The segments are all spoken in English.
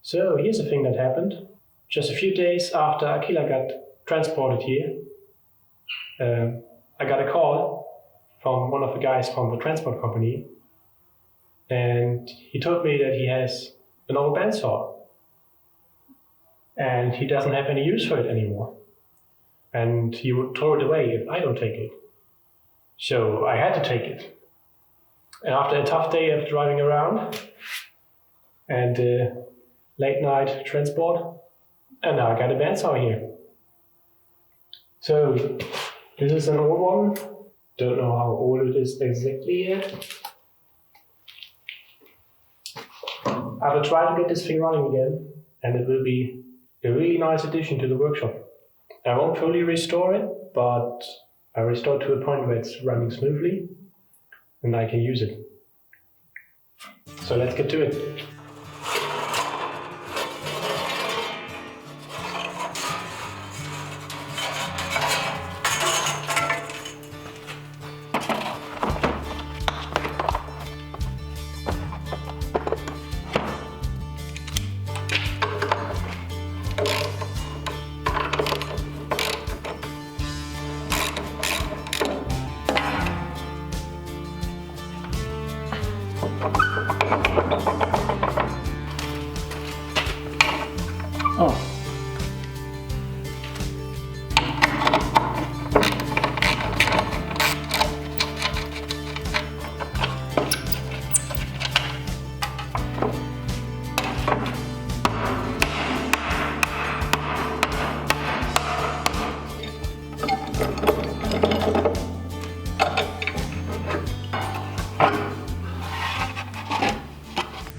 So here's the thing that happened. Just a few days after Aquila got transported here, I got a call from one of the guys from the transport company, and he told me that he has an old bandsaw and he doesn't have any use for it anymore, and he would throw it away if I don't take it. So I had to take it. And after a tough day of driving around and late night transport, and now I got a bandsaw here. So this is an old one. Don't know how old it is exactly yet. I will try to get this thing running again, and it will be a really nice addition to the workshop. I won't fully restore it, but I restore it to a point where it's running smoothly and I can use it. So let's get to it. Oh.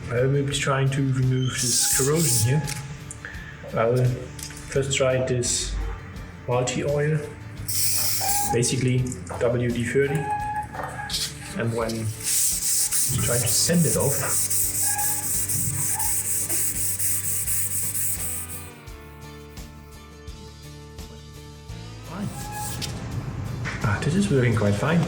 I will be trying to remove this corrosion here. I will first try this multi-oil, basically WD-30, and when try to sand it off, fine. This is working quite fine.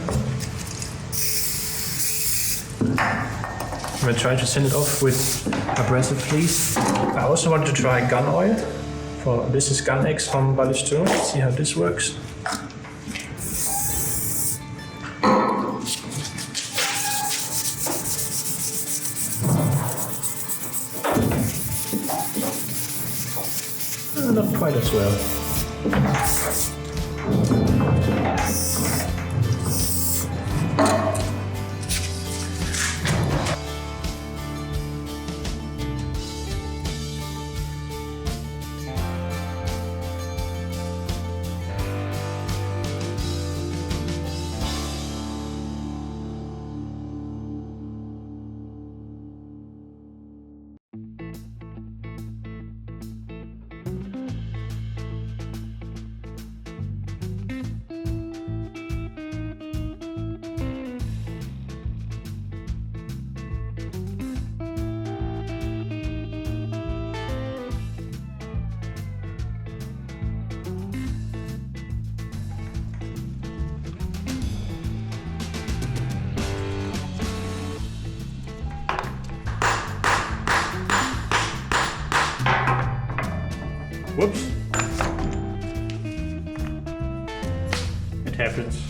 I'm gonna try to sand it off with abrasive fleece. I also want to try gun oil. This is Gun X from Ballistone. See how this works. Not quite as well. Whoops. It happens.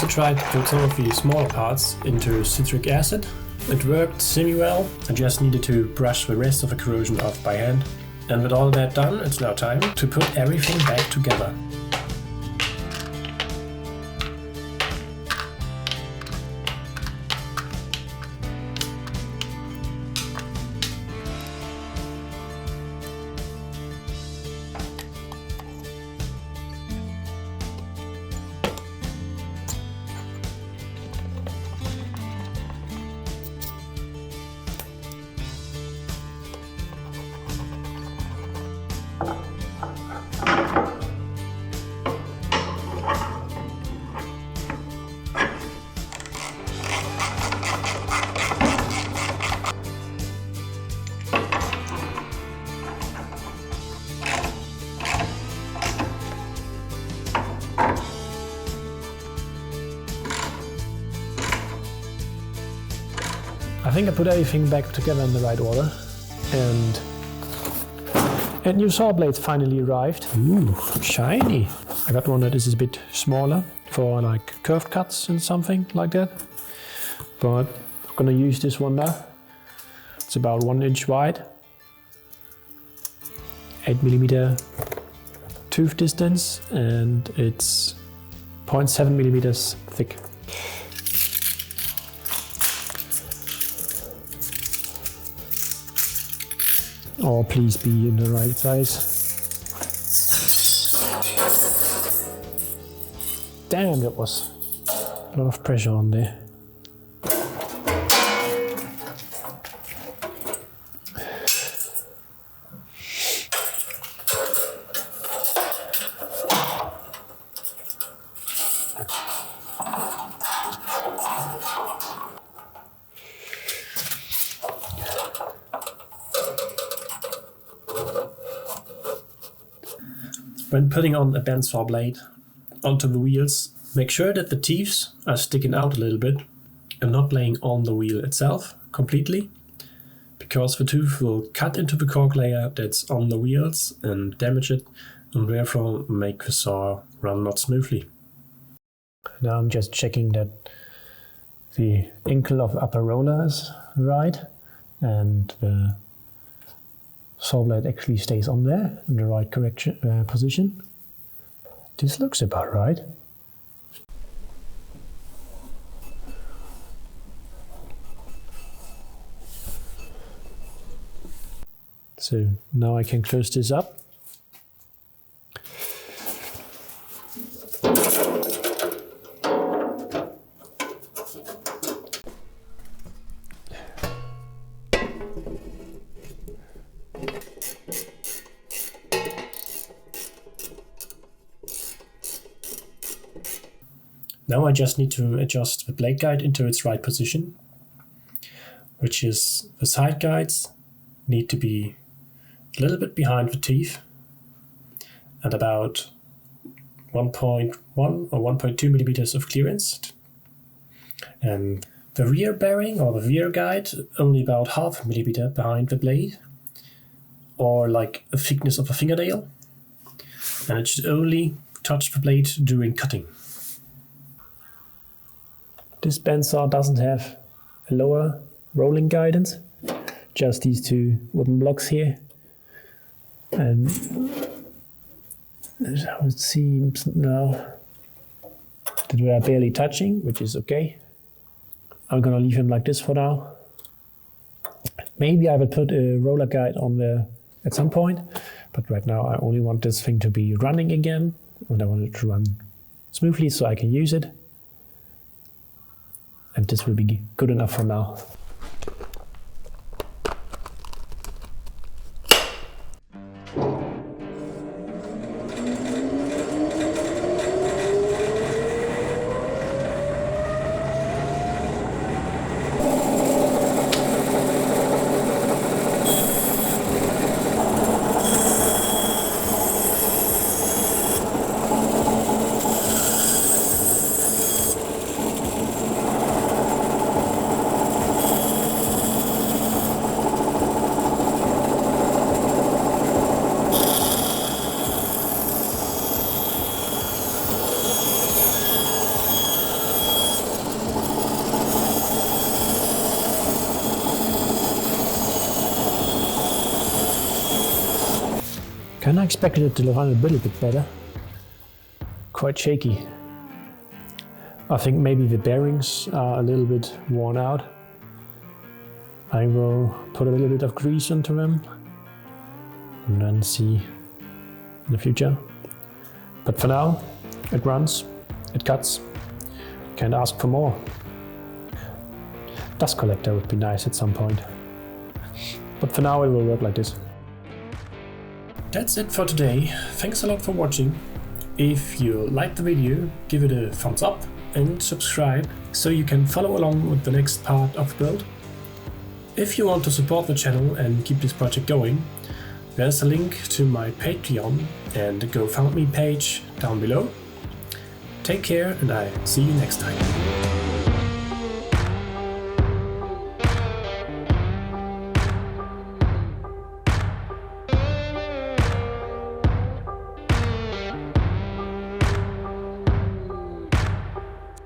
also tried to put some of the smaller parts into citric acid. It worked semi-well. I just needed to brush the rest of the corrosion off by hand. And with all that done, it's now time to put everything back together. I think I put everything back together in the right order, and new saw blades finally arrived. Ooh, shiny! I got one that is a bit smaller for like curved cuts and something like that, but I'm gonna use this one now. It's about 1 inch wide, 8mm tooth distance, and it's 0.7mm thick. Oh, please be in the right size. Damn, that was a lot of pressure on there. When putting on a bandsaw blade onto the wheels, make sure that the teeth are sticking out a little bit and not laying on the wheel itself completely, because the tooth will cut into the cork layer that's on the wheels and damage it, and therefore make the saw run not smoothly. Now I'm just checking that the ankle of the upper roller is right and the saw blade actually stays on there in the right position. This looks about right. So now I can close this up. Now I just need to adjust the blade guide into its right position, which is the side guides need to be a little bit behind the teeth and about 1.1 or 1.2 millimeters of clearance. And the rear bearing or the rear guide only about 0.5 millimeter behind the blade, or like a thickness of a fingernail. And it should only touch the blade during cutting. This bandsaw doesn't have a lower rolling guidance, just these two wooden blocks here. And that's how it seems now. That we are barely touching, which is okay. I'm gonna leave him like this for now. Maybe I will put a roller guide on there at some point, but right now I only want this thing to be running again, and I want it to run smoothly so I can use it. And this will be good enough for now. Kinda expected it to run a little bit better. Quite shaky. I think maybe the bearings are a little bit worn out. I will put a little bit of grease into them and then see in the future. But for now, it runs, it cuts, can't ask for more. Dust collector would be nice at some point. But for now it will work like this. That's it for today. Thanks a lot for watching. If you liked the video, give it a thumbs up and subscribe so you can follow along with the next part of the build. If you want to support the channel and keep this project going, there's a link to my Patreon and the GoFundMe page down below. Take care and I'll see you next time.